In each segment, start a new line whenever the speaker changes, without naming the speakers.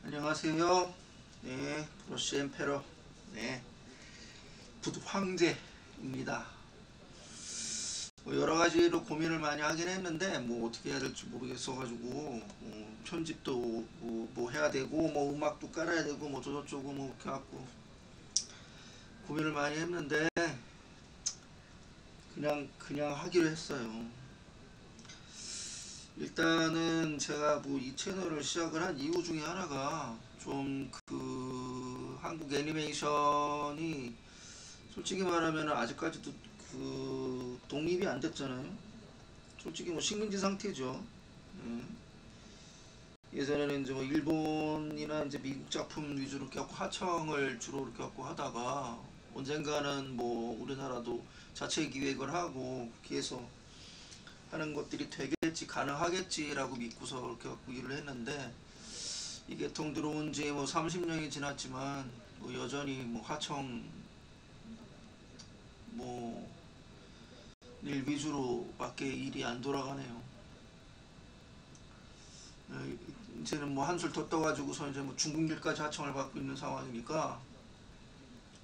안녕하세요. 네, 브러쉬 엠페러, 네, 부두 황제입니다. 뭐 여러 가지로 고민을 많이 하긴 했는데 뭐 어떻게 해야 될지 모르겠어가지고 편집도 뭐 해야 되고 뭐 음악도 깔아야 되고 뭐 저저쩌고 뭐 이렇게 갖고 고민을 많이 했는데 그냥 하기로 했어요. 일단은 제가 뭐 이 채널을 시작을 한 이유 중에 하나가 좀 그 한국 애니메이션이 솔직히 말하면 아직까지도 그 독립이 안 됐잖아요. 솔직히 뭐 식민지 상태죠. 예전에는 이제 뭐 일본이나 이제 미국 작품 위주로 이렇게 갖고 하청을 주로 이렇게 갖고 하다가 언젠가는 뭐 우리나라도 자체 기획을 하고 그렇게 해서 하는 것들이 되겠지 가능하겠지라고 믿고서 이렇게 갖고 일을 했는데 이게 통 들어온 지 뭐 30년이 지났지만 뭐 여전히 뭐 하청 뭐 일 위주로밖에 일이 안 돌아가네요. 이제는 뭐 한술 더 떠가지고서 이제 뭐 중국일까지 하청을 받고 있는 상황이니까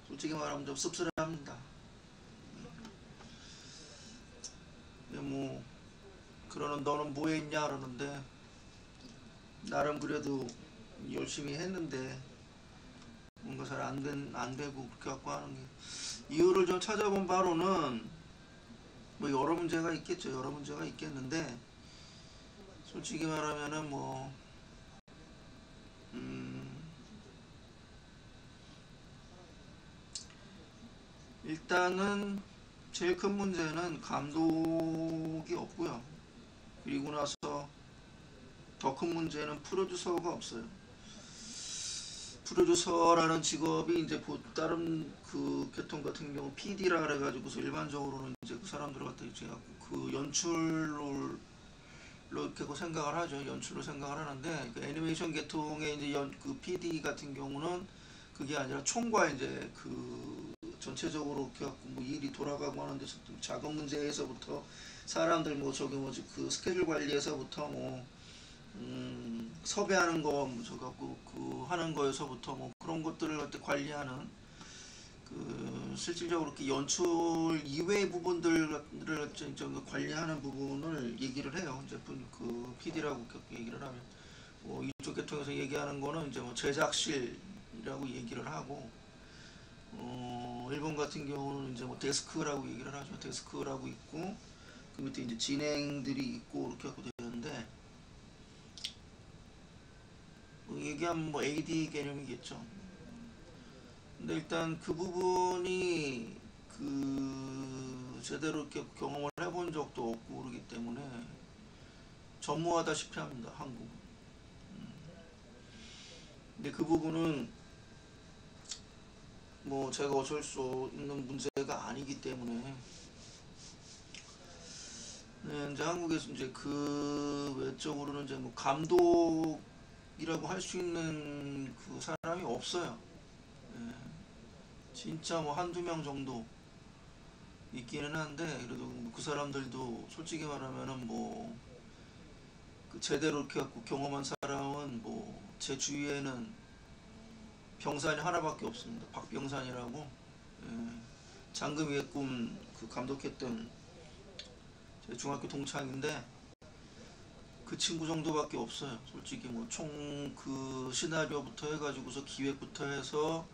솔직히 말하면 좀 씁쓸합니다. 뭐 그러는 너는 뭐 했냐 그러는데 나름 그래도 열심히 했는데 뭔가 잘 안 되고 그렇게 갖고 하는 게 이유를 좀 찾아본 바로는 뭐 여러 문제가 있겠죠. 여러 문제가 있겠는데 솔직히 말하면은 뭐 음, 일단은 제일 큰 문제는 감독이 없고요. 그리고 나서 더 큰 문제는 프로듀서가 없어요. 프로듀서라는 직업이 이제 다른 그 계통 같은 경우 PD라 그래가지고서 일반적으로는 이제 그 사람들을 갖다 이제 그 연출로 이렇게 생각을 하죠. 연출로 생각을 하는데 그 애니메이션 계통의 이제 그 PD 같은 경우는 그게 아니라 총과 이제 그 전체적으로 이렇게 갖고 뭐 일이 돌아가고 하는 데서 작업 문제에서부터 사람들 뭐 저기 뭐지 그 스케줄 관리에서부터 뭐 섭외하는 거 저 갖고 그 하는 거에서부터 뭐 그런 것들을 갖다 관리하는 그 실질적으로 이렇게 연출 이외의 부분들을 관리하는 부분을 얘기를 해요. 이제 그 PD라고 얘기를 하면 뭐 이쪽 계통에서 얘기하는 거는 이제 뭐 제작실이라고 얘기를 하고 일본 같은 경우는 이제 뭐 데스크라고 얘기를 하죠. 데스크라고 있고 그 밑에 이제 진행들이 있고 이렇게 하고 되는데 뭐 얘기하면 뭐 AD 개념이겠죠. 근데 일단 그 부분이 그 제대로 이렇게 경험을 해본 적도 없고 그러기 때문에 전무하다시피 합니다. 한국. 근데 그 부분은 뭐 제가 어쩔 수 있는 문제가 아니기 때문에 네, 이제 한국에서 이제 그 외적으로는 이제 뭐 감독이라고 할 수 있는 그 사람이 없어요. 예, 진짜 뭐 한두 명 정도 있기는 한데 그래도 그 사람들도 솔직히 말하면은 뭐 그 제대로 이렇게 갖고 경험한 사람은 뭐 제 주위에는 병산이 하나밖에 없습니다. 박병산이라고 예, 장금이의 꿈 그 감독했던 제 중학교 동창인데 그 친구 정도밖에 없어요. 솔직히 뭐 총 그 시나리오부터 해가지고서 기획부터 해서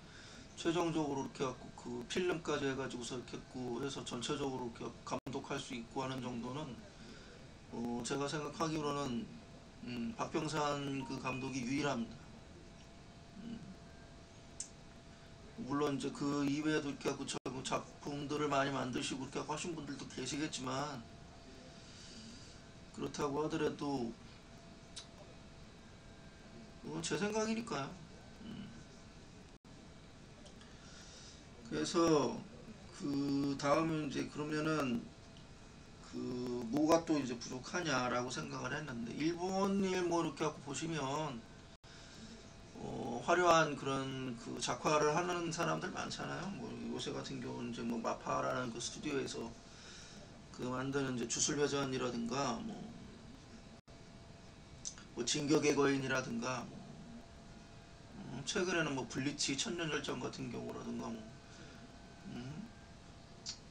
최종적으로 이렇게 갖고 그 필름까지 해가지고서 이렇게 했고 해서 전체적으로 이렇게 감독할 수 있고 하는 정도는 제가 생각하기로는 박병산 그 감독이 유일합니다. 물론 이제 그 이외에도 이렇게 하고 작품들을 많이 만드시고 이렇게 하신 분들도 계시겠지만 그렇다고 하더라도 제 생각이니까요. 그래서 그 다음에 이제 그러면은 그 뭐가 또 이제 부족하냐라고 생각을 했는데 일본 일 뭐 이렇게 갖고 보시면 화려한 그런 그 작화를 하는 사람들 많잖아요. 뭐 요새 같은 경우는 이제 뭐 마파라는 그 스튜디오에서 그 만드는 이제 주술회전이라든가 뭐 진격의 거인이라든가 최근에는 뭐 블리치 천년열전 같은 경우라든가 뭐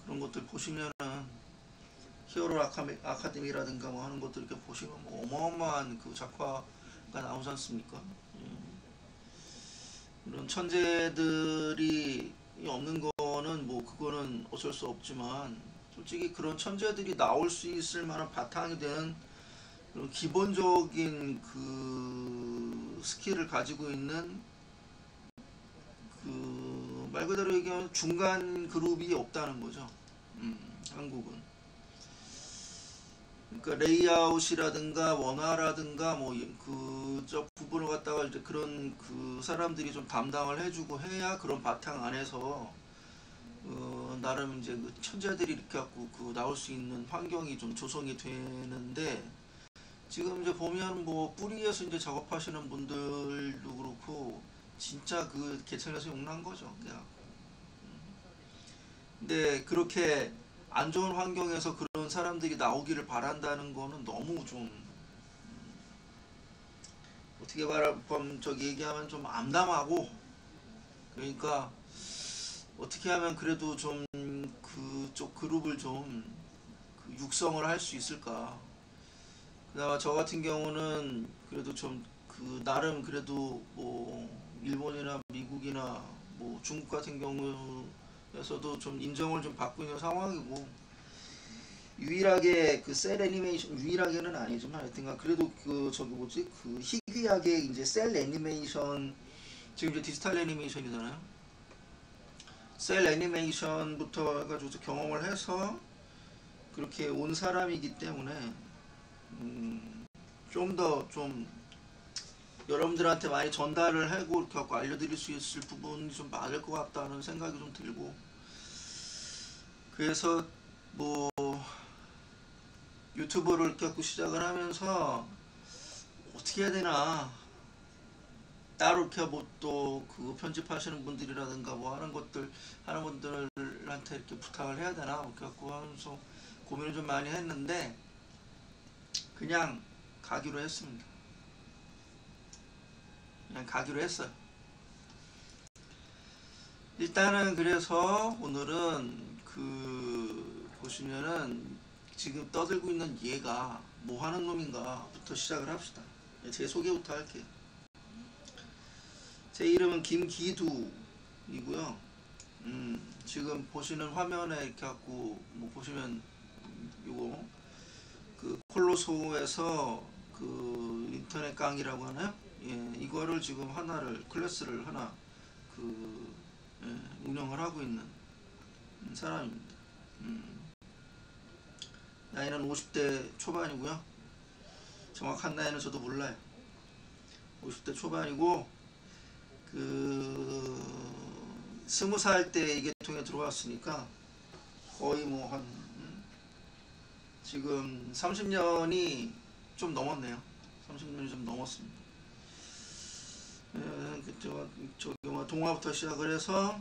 그런 것들 보시면은 히어로 아카데미라든가 뭐 하는 것들 이렇게 보시면 뭐 어마어마한 그 작화가 나오지 않습니까? 이런 천재들이 없는 거는 뭐 그거는 어쩔 수 없지만 솔직히 그런 천재들이 나올 수 있을 만한 바탕이 되는 그런 기본적인 그 스킬을 가지고 있는 그 말 그대로 얘기하면 중간 그룹이 없다는 거죠. 한국은. 그러니까 레이아웃이라든가 원화라든가 뭐 그저 부분을 갖다가 이제 그런 그 사람들이 좀 담당을 해주고 해야 그런 바탕 안에서 나름 이제 그 천재들이 이렇게 갖고 그 나올 수 있는 환경이 좀 조성이 되는데 지금 이제 보면 뭐 뿌리에서 이제 작업하시는 분들도 그렇고 진짜 그 개천에서 용난 거죠. 그냥. 근데 그렇게 안 좋은 환경에서 그런 사람들이 나오기를 바란다는 거는 너무 좀 어떻게 말하면 저기 얘기하면 좀 암담하고 그러니까 어떻게 하면 그래도 좀 그쪽 그룹을 좀그 육성을 할 수 있을까. 그나마 저 같은 경우는 그래도 좀 그 나름 그래도 뭐 일본이나 미국이나 뭐 중국 같은 경우에서도 좀 인정을 좀 받고 있는 상황이고 유일하게 그 셀 애니메이션 유일하게는 아니지만 하여튼간 그래도 그 저기 뭐지 그 희귀하게 이제 셀 애니메이션 지금 이제 디지털 애니메이션이잖아요. 셀 애니메이션부터 해가지고 경험을 해서 그렇게 온 사람이기 때문에 좀 더 좀 여러분들한테 많이 전달을 하고 이렇게 갖고 알려드릴 수 있을 부분이 좀 많을 것 같다는 생각이 좀 들고 그래서 뭐 유튜브를 이렇게 갖고 시작을 하면서 어떻게 해야 되나 따로 이렇게 뭐 또 그 편집하시는 분들이라든가 뭐 하는 것들 하는 분들한테 이렇게 부탁을 해야 되나 이렇게 갖고 하면서 고민을 좀 많이 했는데 그냥 가기로 했습니다. 그냥 가기로 했어요. 일단은 그래서 오늘은 그 보시면은 지금 떠들고 있는 얘가 뭐 하는 놈인가 부터 시작을 합시다. 제 소개부터 할게요. 제 이름은 김기두이고요. 지금 보시는 화면에 이렇게 갖고 뭐 보시면 요거 그 콜로소에서 그 인터넷 강의라고 하나요? 예, 이거를 지금 하나를 클래스를 하나 그 운영을 하고 있는 사람입니다. 나이는 50대 초반이고요. 정확한 나이는 저도 몰라요. 50대 초반이고 그 20살 때 이게 통에 들어왔으니까 거의 뭐 한 지금 30년이 좀 넘었네요. 30년이 좀 넘었습니다. 저기 뭐 동화부터 시작을 해서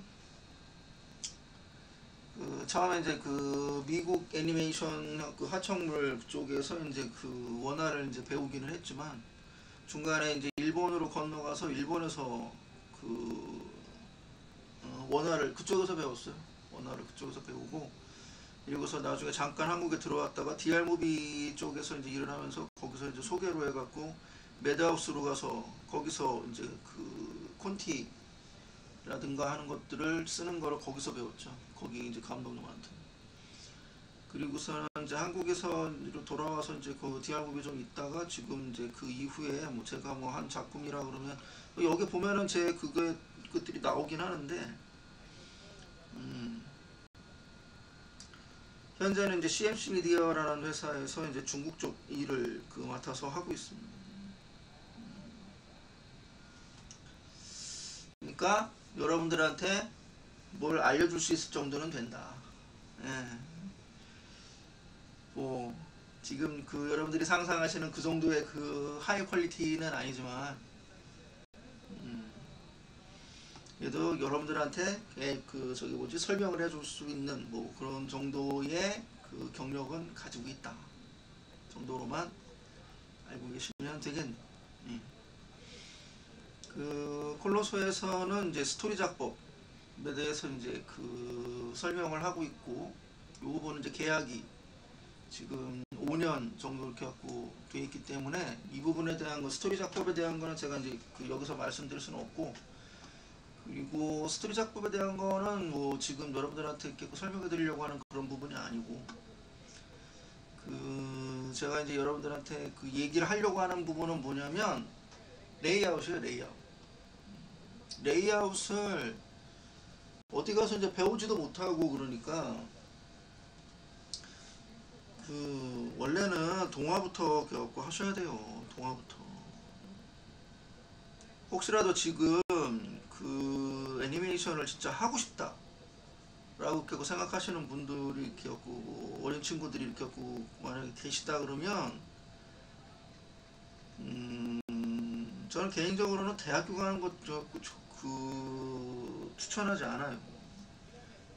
그 처음에 이제 그 미국 애니메이션 그 하청물 쪽에서 이제 그 원화를 이제 배우기는 했지만 중간에 이제 일본으로 건너가서 일본에서 그 원화를 그쪽에서 배웠어요. 원화를 그쪽에서 배우고 그리고서 나중에 잠깐 한국에 들어왔다가 DR무비 쪽에서 이제 일을 하면서 거기서 이제 소개로 해갖고 매드하우스로 가서 거기서 이제 그 콘티라든가 하는 것들을 쓰는 거를 거기서 배웠죠. 거기 이제 감독님한테. 그리고서는 이제 한국에서 돌아와서 이제 그 DR무비 좀 있다가 지금 이제 그 이후에 뭐 제가 뭐 한 작품이라 그러면 여기 보면은 제 그것들이 나오긴 하는데 현재는 이제 CMC 미디어라는 회사에서 이제 중국 쪽 일을 그 맡아서 하고 있습니다. 그러니까 여러분들한테 뭘 알려줄 수 있을 정도는 된다. 예. 뭐 지금 그 여러분들이 상상하시는 그 정도의 그 하이 퀄리티는 아니지만 그래도 여러분들한테 그 저기 뭐지 설명을 해줄 수 있는 뭐 그런 정도의 그 경력은 가지고 있다 정도로만 알고 계시면 되겠네. 그 콜로소에서는 이제 스토리 작법에 대해서 이제 그 설명을 하고 있고, 이 부분은 이제 계약이 지금 5년 정도 이렇게 갖고 돼 있기 때문에 이 부분에 대한 거, 스토리 작법에 대한 거는 제가 이제 그 여기서 말씀드릴 수는 없고, 그리고 스토리 작법에 대한 거는 뭐 지금 여러분들한테 이렇게 설명해 드리려고 하는 그런 부분이 아니고, 그 제가 이제 여러분들한테 그 얘기를 하려고 하는 부분은 뭐냐면 레이아웃이에요. 레이아웃을 어디 가서 이제 배우지도 못하고, 그러니까 그 원래는 동화부터 겪고 하셔야 돼요. 동화부터. 혹시라도 지금 그 애니메이션을 진짜 하고 싶다 라고 이렇게 생각하시는 분들이 이렇게 고 어린 친구들이 이렇게 고 만약에 계시다 그러면 저는 개인적으로는 대학교 가는 것 그 추천하지 않아요.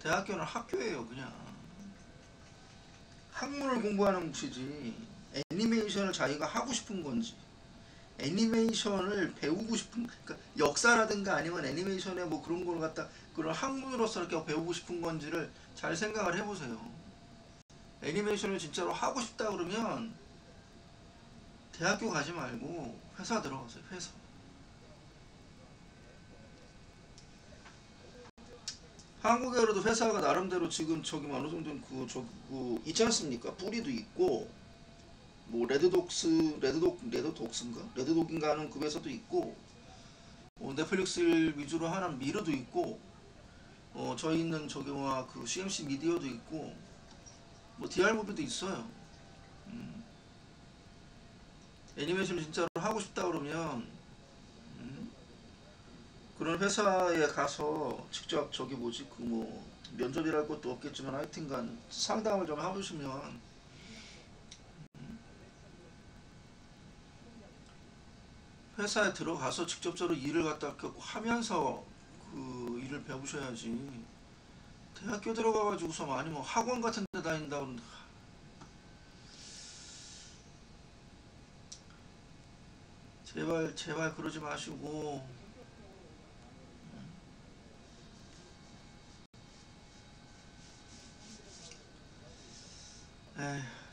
대학교는 학교예요. 그냥 학문을 공부하는 곳이지, 애니메이션을 자기가 하고 싶은 건지, 애니메이션을 배우고 싶은, 그러니까 역사라든가 아니면 애니메이션의 뭐 그런 걸 갖다 그런 학문으로서 이렇게 배우고 싶은 건지를 잘 생각을 해보세요. 애니메이션을 진짜로 하고 싶다 그러면 대학교 가지 말고 회사 들어가세요. 회사. 한국에도 회사가 나름대로 지금 저기 어느 정도는 그 있지 않습니까? 뿌리도 있고, 뭐 레드독인가 하는 그 회사도 있고, 넷플릭스를 위주로 하는 미르도 있고, 저희 있는 저기 그 CMC 미디어도 있고, 뭐 DR무비도 있어요. 애니메이션을 진짜로 하고 싶다 그러면 그런 회사에 가서 직접 저기 뭐지 그 뭐 면접이랄 것도 없겠지만 하여튼간 상담을 좀 해보시면 회사에 들어가서 직접적으로 일을 갖다 하면서 그 일을 배우셔야지, 대학교 들어가가지고서 아니면 학원 같은 데 다닌다 그러면 제발 그러지 마시고,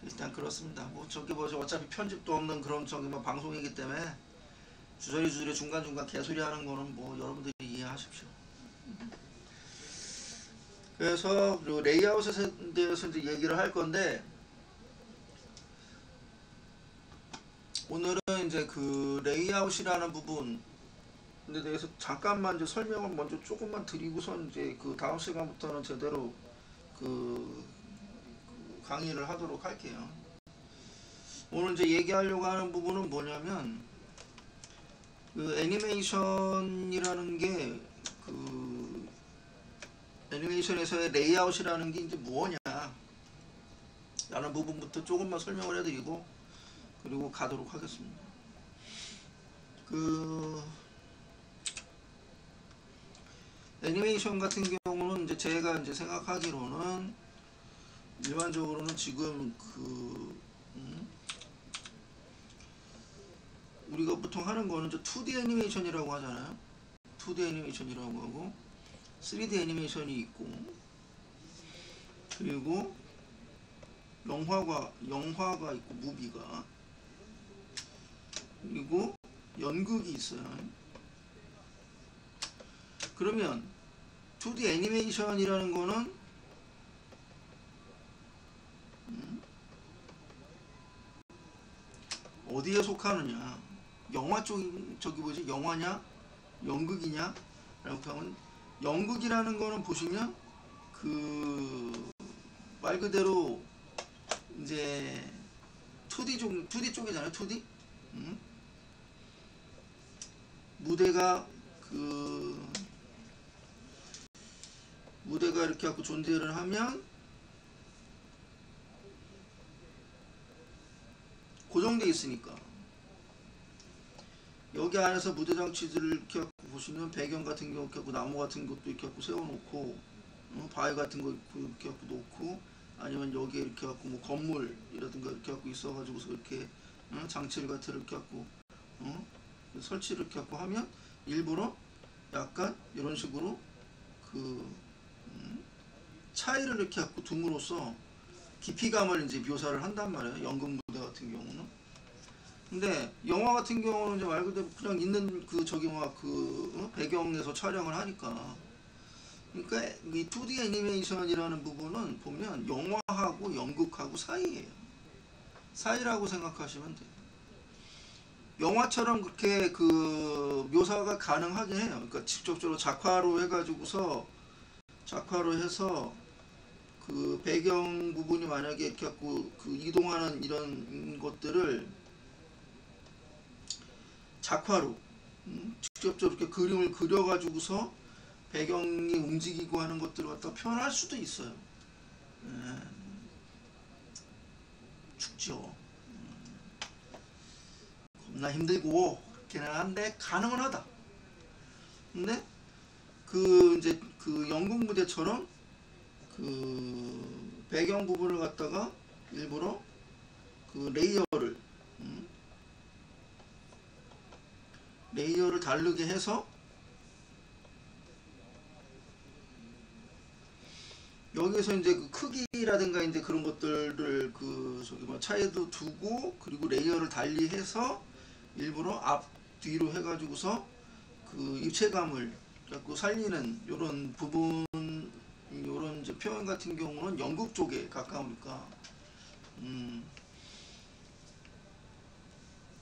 일단 그렇습니다. 뭐 저기 뭐지 어차피 편집도 없는 그런 저기 뭐 방송이기 때문에 주저리 중간중간 개소리 하는 거는 뭐 여러분들이 이해하십시오. 그래서 그리고 레이아웃에 대해서 이제 얘기를 할 건데, 오늘은 이제 그 레이아웃이라는 부분에 대해서 잠깐만 이제 설명을 먼저 조금만 드리고선 이제 그 다음 시간부터는 제대로 그 강의를 하도록 할게요. 오늘 이제 얘기하려고 하는 부분은 뭐냐면, 그 애니메이션이라는 게 그 애니메이션에서의 레이아웃이라는 게 이제 뭐냐 라는 부분부터 조금만 설명을 해드리고 그리고 가도록 하겠습니다. 그 애니메이션 같은 경우는 이제 제가 이제 생각하기로는 일반적으로는 지금 그 우리가 보통 하는 거는 이제 2D 애니메이션이라고 하잖아요. 2D 애니메이션이라고 하고 3D 애니메이션이 있고, 그리고 영화가 있고 무비가, 그리고 연극이 있어요. 그러면 2D 애니메이션이라는 거는 어디에 속하느냐, 영화 쪽 저기 뭐지 영화냐 연극이냐 라고 하면, 연극이라는 거는 보시면 그 말 그대로 이제 2D 쪽이잖아요. 2D 무대가 이렇게 갖고 존재를 하면 고정돼 있으니까 여기 안에서 무대 장치들을 이렇게 갖고 보시면 배경 같은 경우 이렇게 갖고 나무 같은 것도 이렇게 갖고 세워놓고, 바위 같은 거 이렇게 갖고 놓고, 아니면 여기에 이렇게 갖고 뭐 건물이라든가 이렇게 갖고 있어가지고서 이렇게 장치를 같은 이렇게 갖고 설치를 이렇게 갖고 하면 일부러 약간 이런 식으로 그 차이를 이렇게 갖고 둠으로써 깊이감을 이제 묘사를 한단 말이에요. 연극 무대 같은 경우는. 근데 영화 같은 경우는 이제 말 그대로 그냥 있는 그 저기 막 배경에서 촬영을 하니까. 그러니까 이 2D 애니메이션이라는 부분은 보면 영화하고 연극하고 사이예요. 사이라고 생각하시면 돼요. 영화처럼 그렇게 그 묘사가 가능하긴 해요. 그러니까 직접적으로 작화로 해가지고서 작화로 해서 그 배경 부분이 만약에 이렇게 갖고 그 이동하는 이런 것들을 작화로 직접적으로 이렇게 그림을 그려가지고서 배경이 움직이고 하는 것들을 갖다 표현할 수도 있어요. 예, 죽죠. 겁나 힘들고 그렇게는 한데 가능은 하다. 근데 그 이제 그 연극 무대처럼 그 배경 부분을 갖다가 일부러 그 레이어를 다르게 해서 여기서 이제 그 크기라든가 이제 그런 것들을 그 저기 뭐 차이도 두고 그리고 레이어를 달리해서 일부러 앞 뒤로 해가지고서 그 입체감을 갖고 살리는 요런 부분 요런 이제 표현 같은 경우는 연극 쪽에 가까우니까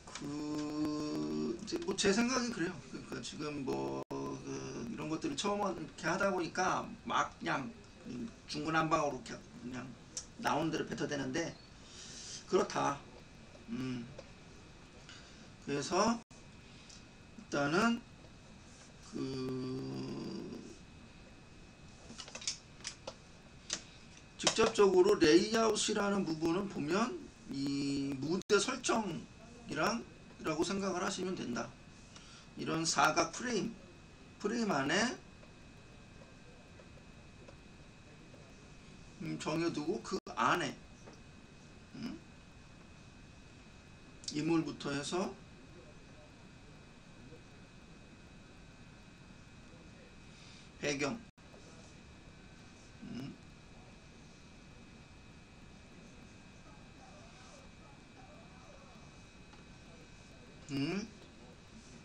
그 이제 뭐 제 생각이 그래요. 그러니까 지금 뭐 그 이런 것들을 처음 이렇게 하다 보니까 막 그냥 중구난방으로 이렇게 그냥 나온 대로 뱉어대는데 그렇다. 그래서 일단은 그 직접적으로 레이아웃이라는 부분은 보면 이 무대 설정이랑 라고 생각을 하시면 된다. 이런 사각 프레임 안에 정해두고 그 안에 인물부터 해서 배경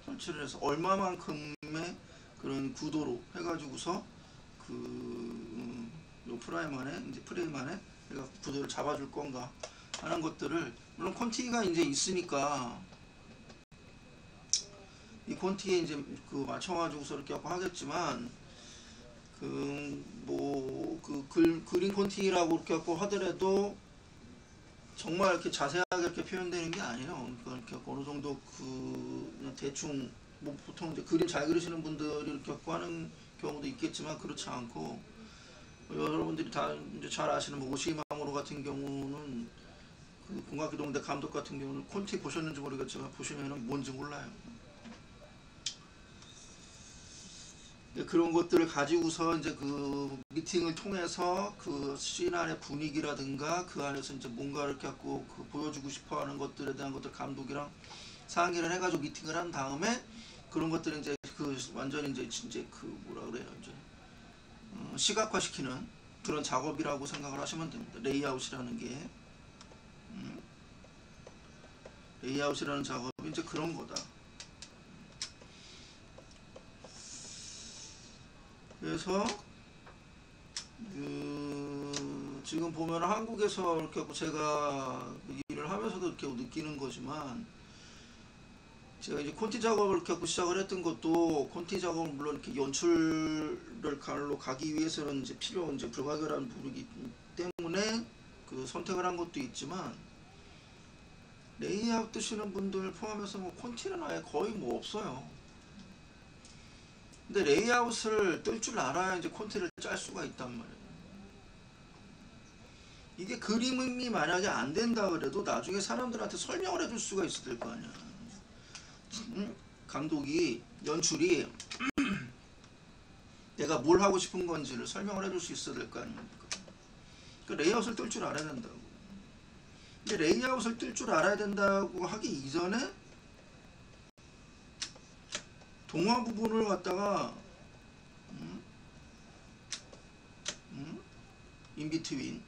설치를 해서 얼마만큼의 그런 구도로 해가지고서 요 프레임 안에 내가 구도를 잡아줄 건가 하는 것들을 물론 콘티가 이제 있으니까 이 콘티에 이제 그 맞춰가지고서 이렇게 하겠지만 그린 콘티라고 이렇게 갖고 하더라도 정말 이렇게 자세하게 이렇게 표현되는 게 아니에요. 그러니까 이렇게 어느 정도 그냥 대충 뭐 보통 이제 그림 잘 그리시는 분들이 이렇게 갖고 하는 경우도 있겠지만 그렇지 않고 여러분들이 다 이제 잘 아시는 뭐 오시마모로 같은 경우는 그 공각기동대 감독 같은 경우는 콘티 보셨는지 모르겠지만 보시면은 뭔지 몰라요. 그런 것들을 가지고서 이제 그 미팅을 통해서 그 씬 안의 분위기라든가 그 안에서 이제 뭔가 이렇게 갖고 그 보여주고 싶어 하는 것들에 대한 것들 감독이랑 상의를 해가지고 미팅을 한 다음에 그런 것들을 이제 그 완전히 이제 그 뭐라 그래요 이제 시각화시키는 그런 작업이라고 생각을 하시면 됩니다. 레이아웃이라는 게 레이아웃이라는 작업이 이제 그런 거다. 그래서 지금 보면 한국에서 이렇게 제가 일을 하면서도 이렇게 느끼는 거지만 제가 이제 콘티 작업을 이렇게 하고 시작을 했던 것도 콘티 작업은 물론 이렇게 연출을 가기 위해서는 이제 이제 불가결한 부분이기 때문에 그 선택을 한 것도 있지만 레이아웃 뜨시는 분들 포함해서 뭐 콘티는 아예 거의 뭐 없어요. 근데 레이아웃을 뜰 줄 알아야 이제 콘티를 짤 수가 있단 말이에요. 이게 그림이 만약에 안 된다 그래도 나중에 사람들한테 설명을 해줄 수가 있어야 될 거 아니야. 감독이 연출이 내가 뭘 하고 싶은 건지를 설명을 해줄 수 있어야 될 거 아닙니까. 그 레이아웃을 뜰 줄 알아야 된다고. 근데 레이아웃을 뜰 줄 알아야 된다고 하기 이전에 동화 부분을 갖다가 인비트윈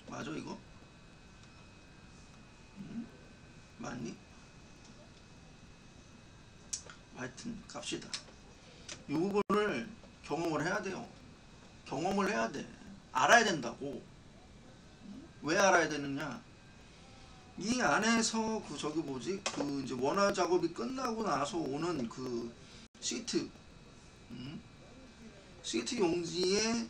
맞아 이거? 맞니? 하여튼 갑시다. 이 부분을 경험을 해야 돼요. 경험을 해야 돼. 알아야 된다고. 왜 알아야 되느냐? 이 안에서 그 저기 뭐지? 그 이제 원화 작업이 끝나고 나서 오는 그 시트, 시트 용지에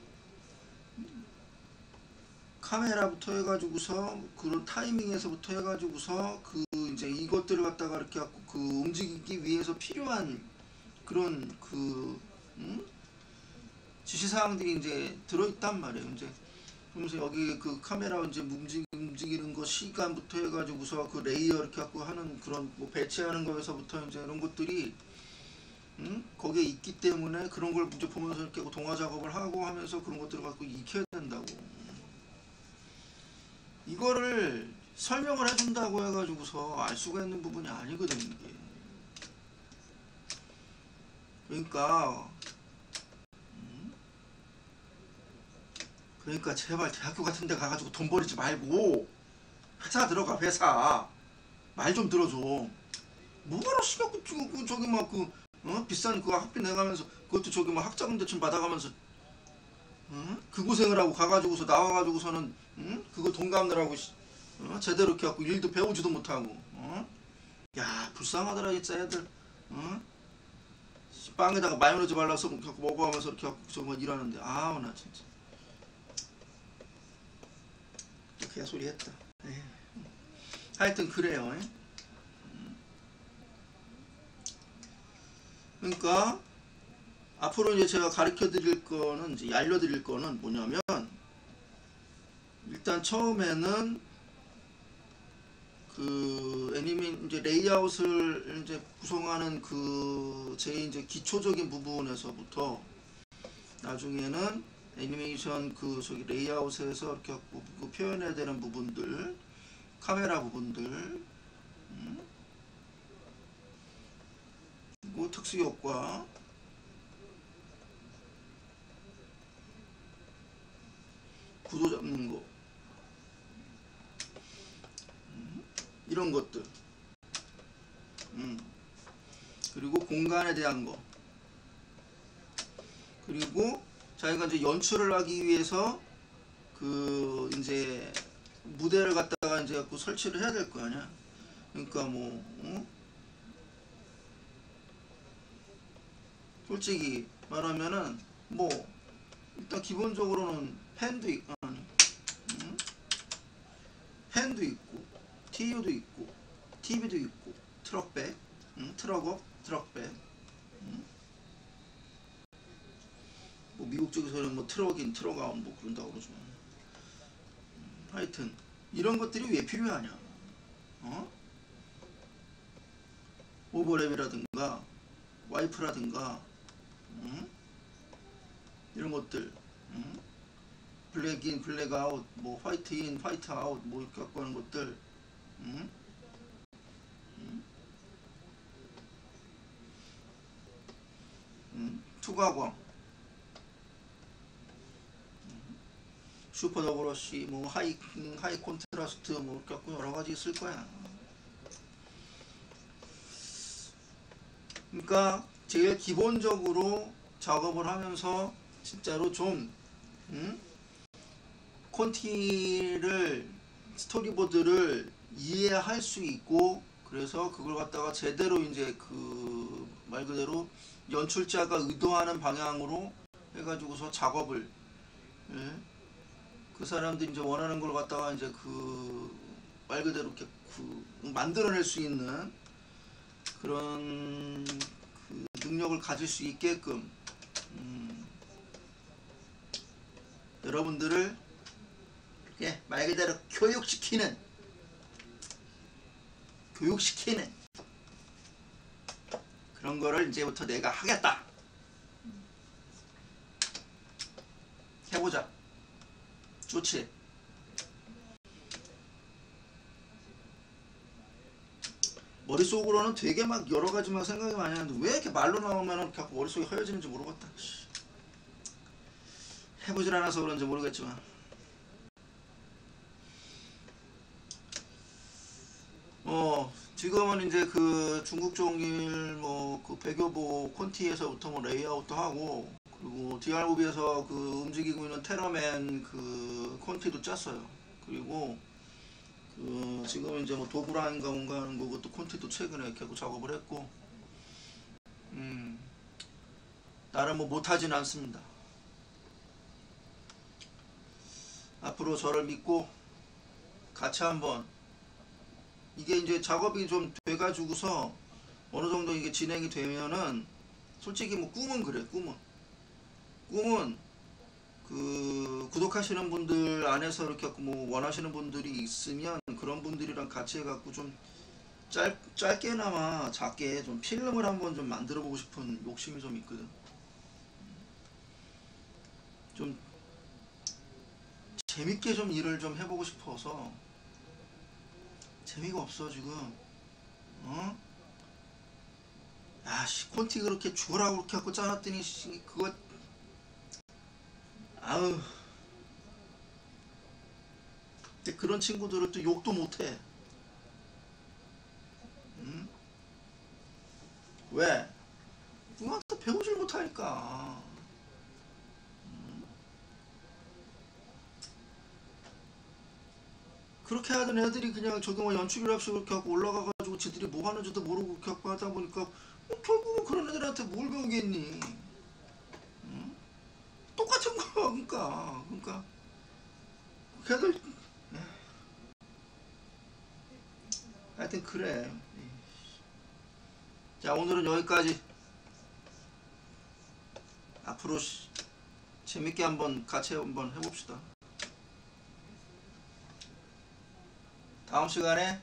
카메라부터 해가지고서 그런 타이밍에서부터 해가지고서 그 이제 이것들을 갖다가 이렇게 갖고 그 움직이기 위해서 필요한 그런 그 지시사항들이 이제 들어있단 말이에요. 이제 그러면서 여기 그 카메라 이제 움직이는 거 시간부터 해가지고서 그 레이어 이렇게 갖고 하는 그런 뭐 배치하는 거에서부터 이제 이런 것들이 거기에 있기 때문에 그런 걸 이제 보면서 이렇게 동화 작업을 하고 하면서 그런 것들을 갖고 익혀야 된다고. 이거를 설명을 해준다고 해가지고서 알 수가 있는 부분이 아니거든 이게. 그러니까 제발 대학교 같은 데 가가지고 돈 버리지 말고 회사 들어가. 회사 말 좀 들어줘. 뭐하러 시갖고 저기 막 비싼 그 학비 내가면서 그것도 저기 막 학자금 대출 받아가면서 그 고생을 하고 가가지고서 나와가지고서는 그거 돈 갚느라고 제대로 이렇게 갖고 일도 배우지도 못하고 야 불쌍하더라 진짜 애들. 빵에다가 마요네즈 발라서 갖고 먹어가면서 이렇게 갖고 저거 일하는데 아우 나 진짜 개소리 했다. 에이. 하여튼 그래요. 그러니까 앞으로 이제 제가 가르쳐 드릴 거는 이제 알려드릴 거는 뭐냐면 일단 처음에는 그 애니메 이제 레이아웃을 이제 구성하는 그 제 이제 기초적인 부분에서부터 나중에는 애니메이션 그 저기 레이아웃에서 이렇게 그 표현해야 되는 부분들, 카메라 부분들, 그리고 특수 효과, 구도 잡는 거, 이런 것들, 그리고 공간에 대한 거, 그리고 자기가 이제 연출을 하기 위해서 그 이제 무대를 갖다가 이제 갖고 설치를 해야 될 거 아니야. 그러니까 뭐 솔직히 말하면은 뭐 일단 기본적으로는 팬도 있고 팬도 있고 TV도 있고 TV도 있고 트럭백, 트럭업, 트럭백. 뭐 미국 쪽에서는 뭐 트럭인, 트럭아웃 뭐 그런다고 그러죠. 하여튼 이런 것들이 왜 필요하냐? 오버랩이라든가 와이프라든가 이런 것들, 블랙인, 블랙아웃, 뭐 화이트인, 화이트아웃 뭐 이렇게 갖고 하는 것들, 투과광, 슈퍼 더블러시, 뭐 하이 콘트라스트 뭐 이렇게 갖고 여러 가지 있을 거야. 그러니까 제일 기본적으로 작업을 하면서 진짜로 좀 콘티를 스토리보드를 이해할 수 있고 그래서 그걸 갖다가 제대로 이제 그 말 그대로 연출자가 의도하는 방향으로 해가지고서 작업을 그 사람들이 이제 원하는 걸 갖다가 이제 그 말 그대로 이렇게 그 만들어낼 수 있는 그런 그 능력을 가질 수 있게끔 여러분들을 말 그대로 교육시키는 그런 거를 이제부터 내가 하겠다. 해보자. 좋지. 머릿속으로는 되게 막 여러 가지 막 생각이 많이 하는데 왜 이렇게 말로 나오면은 자꾸 머릿속이 허해지는지 모르겠다. 해보질 않아서 그런지 모르겠지만. 지금은 이제 그 중국 종일 뭐 그 배교보 콘티에서부터 뭐 레이아웃도 하고, 그리고 DRV에서 그 움직이고 있는 테러맨 그 콘티도 짰어요. 그리고 그 지금 이제 뭐 도구라인가 뭔가 하는 거 그것도 콘티도 최근에 계속 작업을 했고, 나름 뭐 못하진 않습니다. 앞으로 저를 믿고 같이 한번, 이게 이제 작업이 좀 돼가지고서 어느 정도 이게 진행이 되면은 솔직히 뭐 꿈은 그래. 꿈은 그 구독하시는 분들 안에서 이렇게 뭐 원하시는 분들이 있으면 그런 분들이랑 같이 해갖고 좀 짧게나마 작게 좀 필름을 한번 좀 만들어 보고 싶은 욕심이 좀 있거든. 좀 재밌게 좀 일을 좀 해보고 싶어서. 재미가 없어 지금. 어? 야씨, 콘티 그렇게 죽으라고 그렇게 갖고 짜놨더니 그거 아우. 근데 그런 친구들은 또 욕도 못해. 응? 왜? 누구한테 배우질 못하니까. 그렇게 하던 애들이 그냥 저기 뭐 연출이랍시고 그렇게 하고 올라가가지고 지들이 뭐 하는지도 모르고 그렇게 하고 하다 보니까 결국은 그런 애들한테 뭘 배우겠니? 응? 똑같은 거야. 그러니까 걔들 하여튼 그래. 자, 오늘은 여기까지. 앞으로 재밌게 한번 같이 한번 해봅시다. 다음 시간에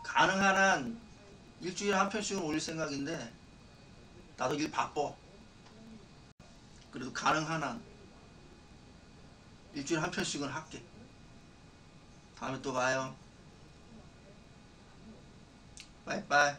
가능한 한 일주일에 한 편씩은 올릴 생각인데, 나도 일 바빠. 그래도 가능한 한 일주일에 한 편씩은 할게. 다음에 또 봐요. 빠이빠이.